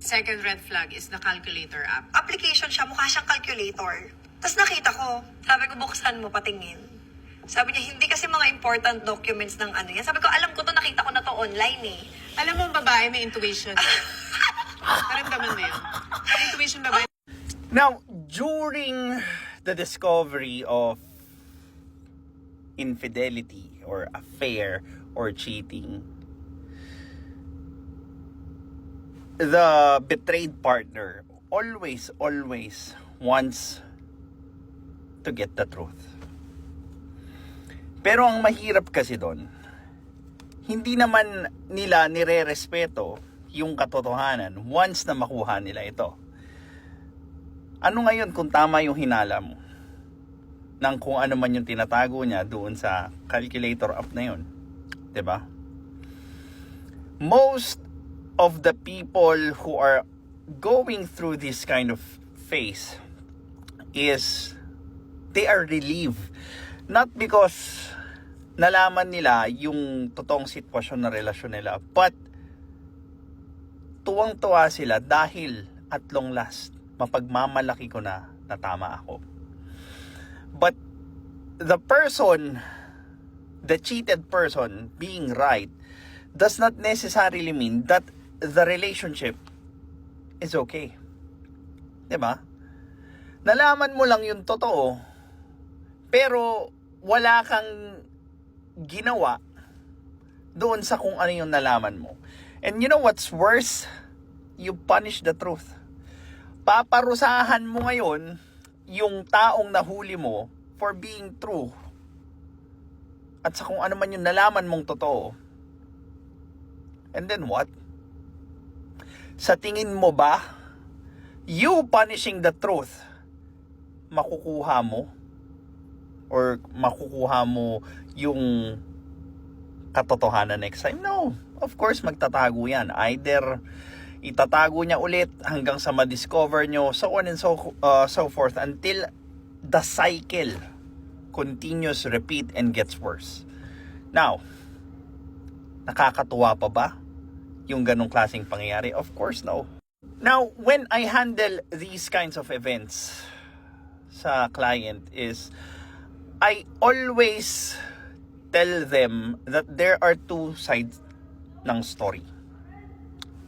Second red flag is the calculator app. Application siya, mukha siyang calculator. Tapos nakita ko, sabi ko, buksan mo, patingin. Sabi niya, hindi kasi mga important documents ng ano yan. Sabi ko, alam ko to, nakita ko na to online eh. Alam mo, babae may intuition. Naramdaman mo yun. May intuition babae. Now, during the discovery of infidelity or affair or cheating, the betrayed partner always wants to get the truth. Pero ang mahirap kasi doon, hindi naman nila nire-respeto yung katotohanan once na makuha nila ito. Ano ngayon kung tama yung hinala mo ng kung ano man yung tinatago niya doon sa calculator app na yun? 'Di ba? Most of the people who are going through this kind of phase is they are relieved, not because nalaman nila yung totoong sitwasyon na relasyon nila, but tuwang-tuwa sila dahil at long last mapagmamalaki ko na tama ako. But the cheated person being right does not necessarily mean that the relationship is okay. 'Di ba? Nalaman mo lang yung totoo, pero wala kang ginawa doon sa kung ano yung nalaman mo. And you know what's worse? You punish the truth. Paparusahan mo ngayon yung taong nahuli mo for being true. At sa kung ano man yung nalaman mong totoo. And then what? Sa tingin mo ba, you punishing the truth, makukuha mo? Or makukuha mo yung katotohanan next time? No. Of course, magtatago yan. Either itatago niya ulit hanggang sa ma-discover nyo, so on and so forth, until the cycle continues, repeat, and gets worse. Now, nakakatuwa pa ba yung ganong klaseng pangyayari? Of course, no. Now, when I handle these kinds of events sa client is, I always tell them that there are two sides ng story.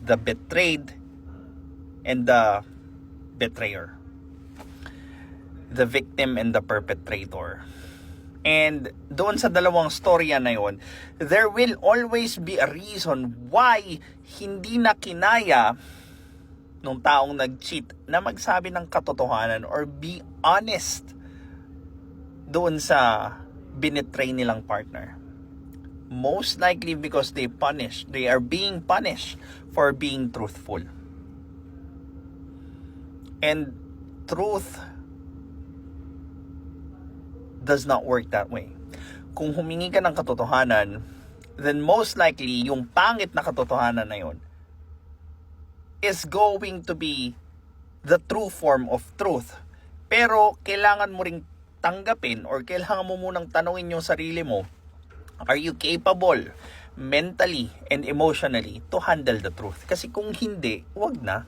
The betrayed and the betrayer. The victim and the perpetrator. And doon sa dalawang storya na yon, there will always be a reason why hindi na kinaya nung taong nag-cheat na magsabi ng katotohanan or be honest doon sa binetray nilang partner. Most likely because they are being punished for being truthful. And truth does not work that way. Kung humingi ka ng katotohanan, then most likely yung pangit na katotohanan na yun is going to be the true form of truth. Pero kailangan mo ring tanggapin or kailangan mo munang tanungin yung sarili mo, are you capable mentally and emotionally to handle the truth? Kasi kung hindi, wag na.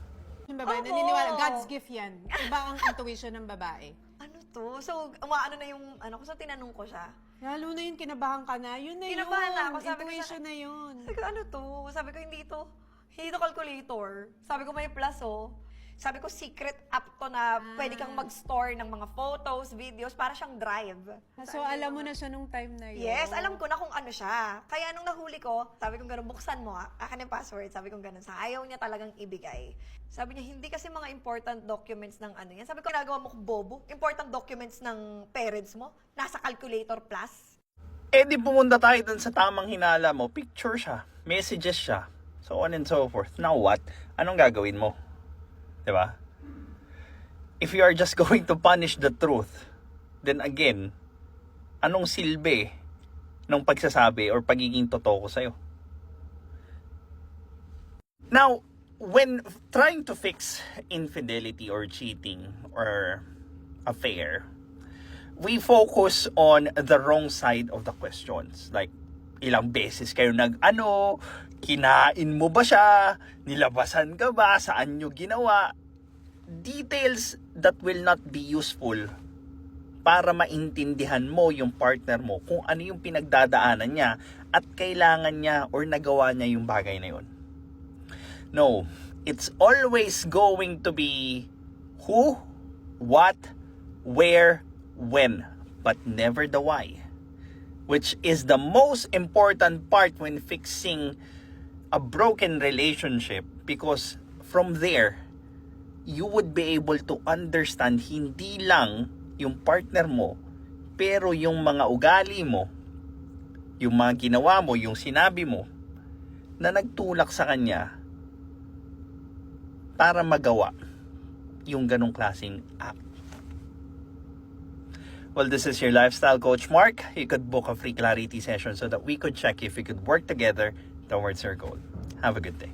Yung babae, naniniwala, God's gift yan. Iba ang intuition ng babae. Ano to? So, umaano na yung, so tinanong ko siya. Lalo na yun, kinabahan ka na. Yun na yun. Kinabahan na ako. Sabi ko Intuition na yun. Sabi ko, ano to? Sabi ko, hindi to calculator. Sabi ko, may plus oh. Sabi ko, secret app to na pwede kang mag-store ng mga photos, videos, para siyang drive. So, alam mo na siya nung time na yun. Yes, alam ko na kung ano siya. Kaya nung nahuli ko, sabi ko gano'n, buksan mo akin yung password. Sabi ko gano'n, sa ayaw niya talagang ibigay. Sabi niya, hindi kasi mga important documents ng ano yan. Sabi ko, ginagawa mo kung bobo. Important documents ng parents mo, nasa calculator plus. Eh di pumunta tayo dun sa tamang hinala mo, picture siya, messages siya, so on and so forth. Now what? Anong gagawin mo? Diba? If you are just going to punish the truth, then again, anong silbi ng pagsasabi or pagiging totoo ko sa'yo? Now, when trying to fix infidelity or cheating or affair, we focus on the wrong side of the questions. Like, Ilang beses kayo kinain mo ba siya? Nilabasan ka ba? Saan nyo ginawa? Details that will not be useful para maintindihan mo yung partner mo kung ano yung pinagdadaanan niya at kailangan niya or nagawa niya yung bagay na yun. No, it's always going to be who, what, where, when, but never the why. Which is the most important part when fixing a broken relationship, because from there, you would be able to understand hindi lang yung partner mo, pero yung mga ugali mo, yung mga ginawa mo, yung sinabi mo, na nagtulak sa kanya para magawa yung ganong klaseng act. Well, this is your lifestyle coach, Mark. You could book a free clarity session so that we could check if we could work together towards our goal. Have a good day.